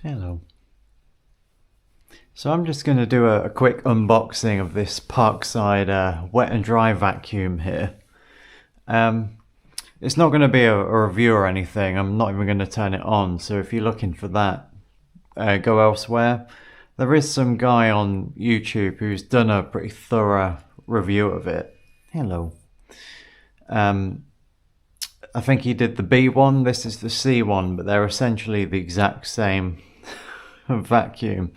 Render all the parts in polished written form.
Hello. So I'm just going to do a quick unboxing of this Parkside wet and dry vacuum here. It's not going to be a review or anything. I'm not even going to turn it on. So if you're looking for that, go elsewhere. There is some guy on YouTube who's done a pretty thorough review of it. Hello. I think he did the B1. This is the C1, but they're essentially the exact same vacuum.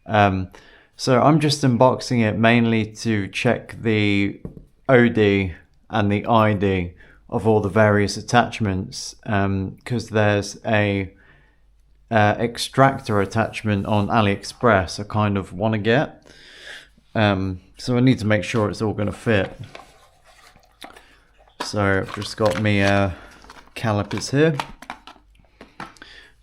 So I'm just unboxing it mainly to check the OD and the ID of all the various attachments, because there's a extractor attachment on AliExpress I kind of want to get. So I need to make sure it's all going to fit. So I've just got me calipers here.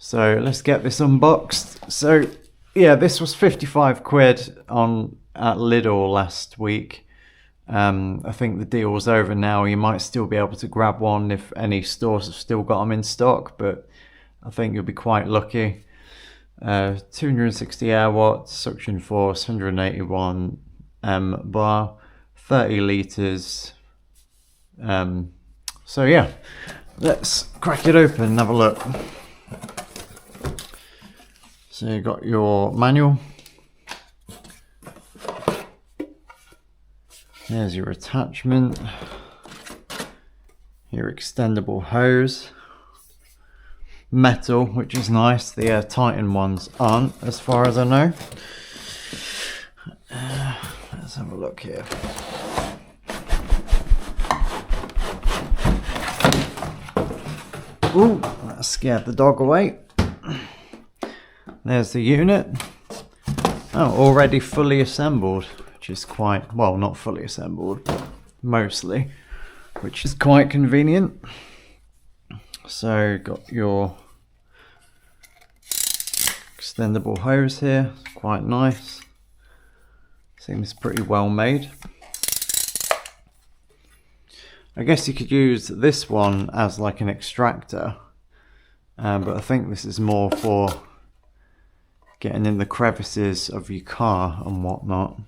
So let's get this unboxed. So yeah, this was 55 quid at Lidl last week. I think the deal was over now. You might still be able to grab one if any stores have still got them in stock, but I think you'll be quite lucky. 260 air watts, suction force, 181 bar, 30 litres. So yeah, let's crack it open and have a look. So you got your manual. There's your attachment, your extendable hose, metal, which is nice. The Titan ones aren't, as far as I know. Let's have a look here. Ooh, that scared the dog away. There's the unit. Oh, already fully assembled, which is quite, well, not fully assembled, but mostly, which is quite convenient. So, got your extendable hose here, quite nice. Seems pretty well made. I guess you could use this one as like an extractor, but I think this is more for getting in the crevices of your car and whatnot.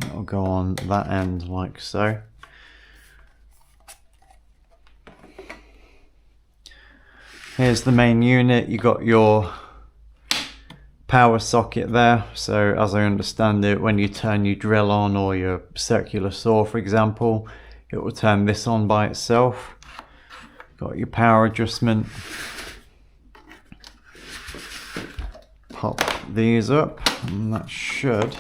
That'll go on that end like so. Here's the main unit. You got your power socket there. So as I understand it, when you turn your drill on or your circular saw, for example, it will turn this on by itself. Got your power adjustment. Pop these up, and that should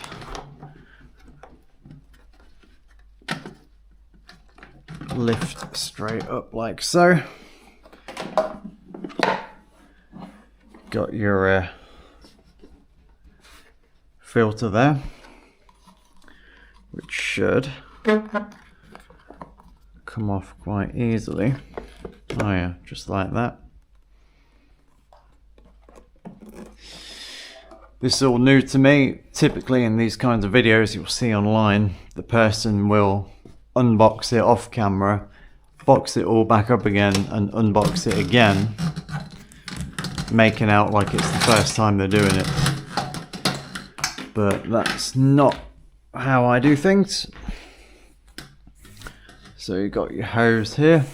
lift straight up like so. Got your filter there, which should come off quite easily. Oh yeah, just like that. This is all new to me. Typically in these kinds of videos you'll see online, the person will unbox it off camera, box it all back up again and unbox it again, making out like it's the first time they're doing it. But that's not how I do things. So you've got your hose here.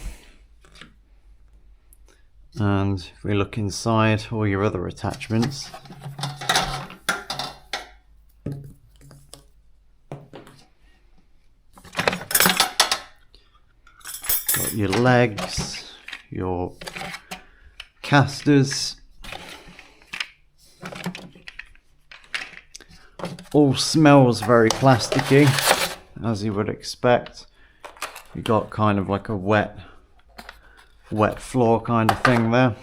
And if we look inside, all your other attachments. Got your legs, your casters. All smells very plasticky, as you would expect. You got kind of like a wet floor kind of thing there.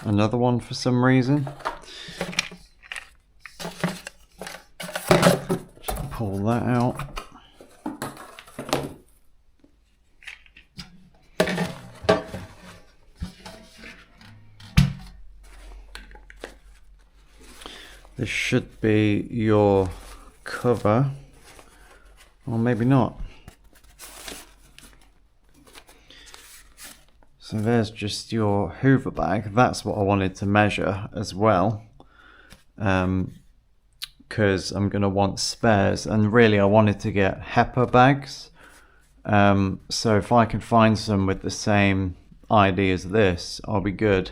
Another one for some reason. Just pull that out. This should be your cover, or maybe not. So there's just your Hoover bag. That's what I wanted to measure as well, because I'm going to want spares, and really I wanted to get HEPA bags. So if I can find some with the same ID as this, I'll be good.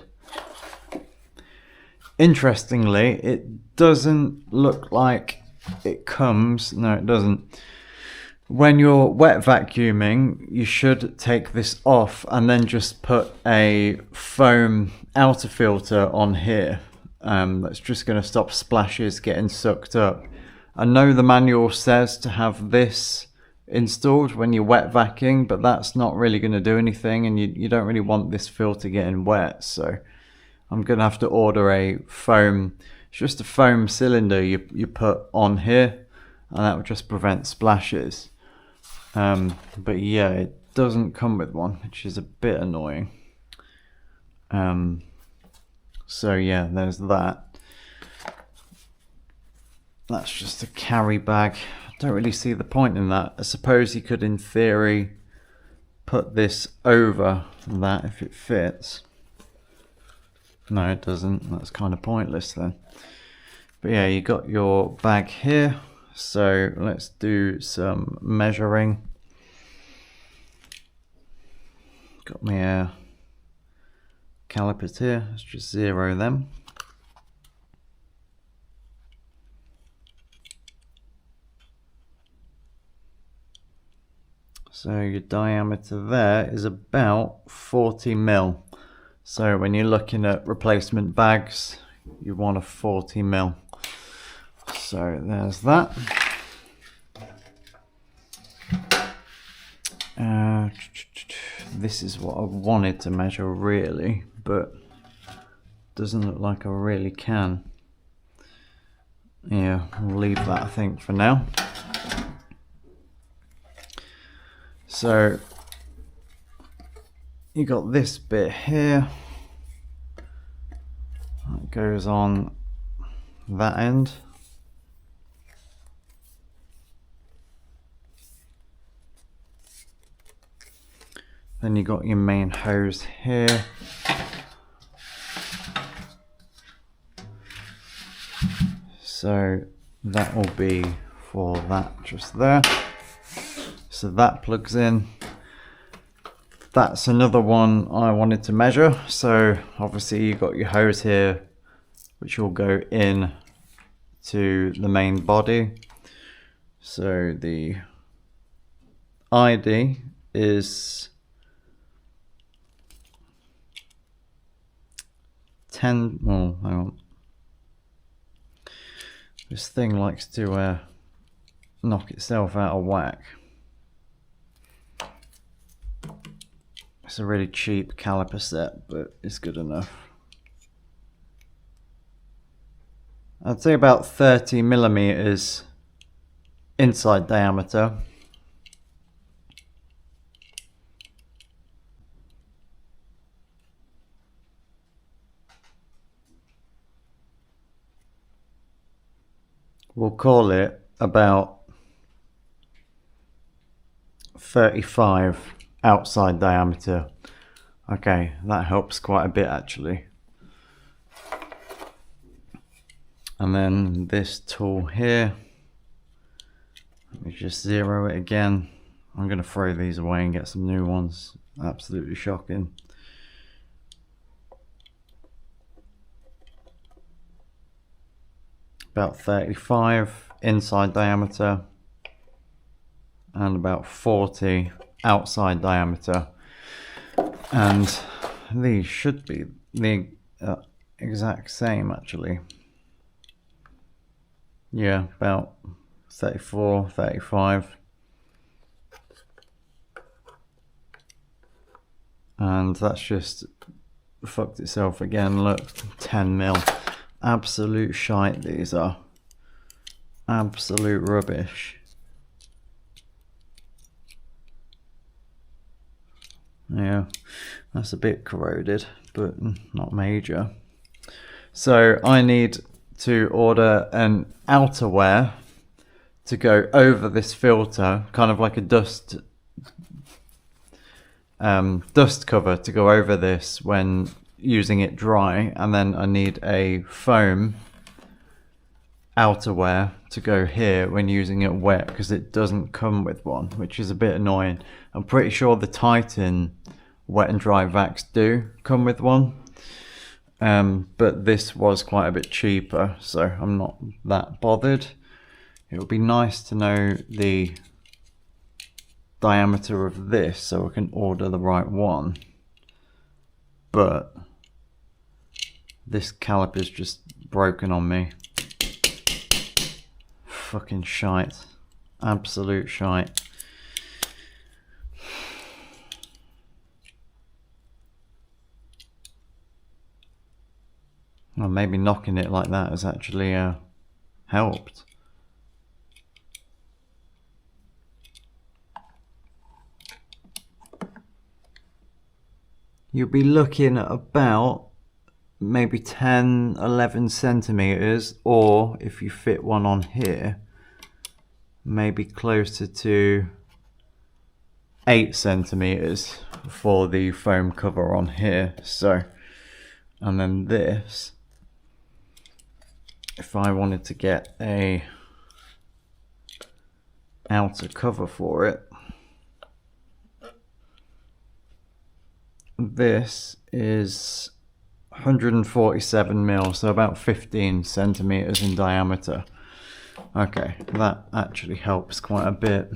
Interestingly, it doesn't look like it comes, no it doesn't. When you're wet vacuuming, you should take this off and then just put a foam outer filter on here. That's just going to stop splashes getting sucked up. I know the manual says to have this installed when you're wet vacuuming, but that's not really going to do anything, and you don't really want this filter getting wet. So I'm going to have to order a foam, it's just a foam cylinder you put on here, and that will just prevent splashes. But yeah, it doesn't come with one, which is a bit annoying. So yeah, there's that. That's just a carry bag. I don't really see the point in that. I suppose you could, in theory, put this over that if it fits. No, it doesn't. That's kind of pointless then. But yeah, you got your bag here. So let's do some measuring. Got my calipers here. Let's just zero them. So your diameter there is about 40 mil. So when you're looking at replacement bags, you want a 40 mil. So there's that. This is what I wanted to measure really, but doesn't look like I really can. Yeah, I'll leave that I think for now. So you got this bit here that goes on that end. Then you got your main hose here. So that will be for that just there. So that plugs in. That's another one I wanted to measure. So obviously you got your hose here, which will go in to the main body. So the ID is 10, oh, hang on. This thing likes to knock itself out of whack. It's a really cheap caliper set, but it's good enough. I'd say about 30 millimeters inside diameter. We'll call it about 35 outside diameter. Okay, that helps quite a bit actually. And then this tool here, let me just zero it again. I'm going to throw these away and get some new ones. Absolutely shocking. About 35 inside diameter and about 40 outside diameter, and these should be the exact same actually. Yeah, about 34, 35, and that's just fucked itself again. Look, 10 mil. Absolute shite these are. Absolute rubbish. Yeah, that's a bit corroded, but not major. So I need to order an outerwear to go over this filter, kind of like a dust dust cover to go over this when using it dry, and then I need a foam outerwear to go here when using it wet, because it doesn't come with one, which is a bit annoying. I'm pretty sure the Titan wet and dry vacs do come with one, but this was quite a bit cheaper, so I'm not that bothered. It would be nice to know the diameter of this so I can order the right one, but this caliper's just broken on me. Fucking shite. Absolute shite. Well, maybe knocking it like that has actually helped. You'll be looking at about maybe 10-11 centimeters, or if you fit one on here, maybe closer to 8 centimeters for the foam cover on here. So, and then this, if I wanted to get a outer cover for it, this is 147 mil, so about 15 centimeters in diameter. Okay, that actually helps quite a bit.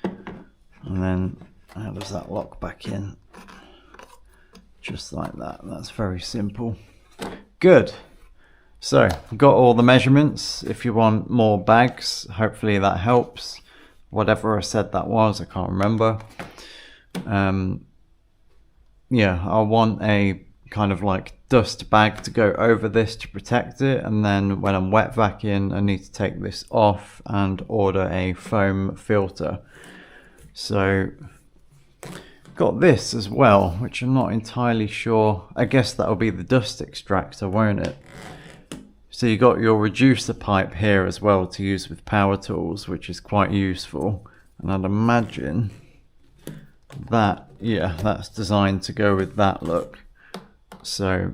And then how does that lock back in? Just like that. That's very simple. Good. So got all the measurements. If you want more bags, hopefully that helps. Whatever I said that was, I can't remember. Yeah, I want a kind of like dust bag to go over this to protect it, and then when I'm wet vacuuming, I need to take this off and order a foam filter. So got this as well, which I'm not entirely sure. I guess that'll be the dust extractor, won't it? So you got your reducer pipe here as well to use with power tools, which is quite useful. And I'd imagine that, yeah, that's designed to go with that look. So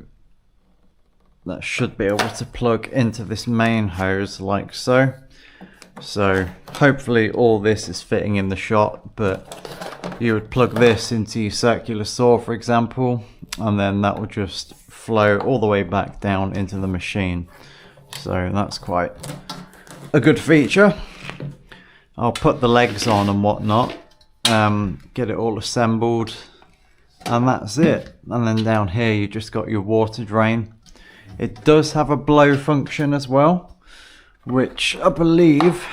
that should be able to plug into this main hose like so. So hopefully all this is fitting in the shot, but you would plug this into your circular saw, for example, and then that will just flow all the way back down into the machine. So that's quite a good feature. I'll put the legs on and whatnot, get it all assembled, and that's it. And then down here you just got your water drain. It does have a blow function as well, which I believe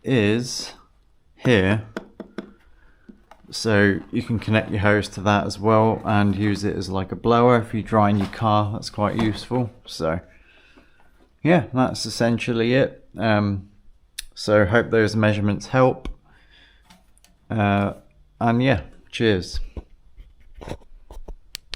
is here. So you can connect your hose to that as well and use it as like a blower if you dry in your car. That's quite useful. So yeah, that's essentially it. So hope those measurements help. And yeah, cheers.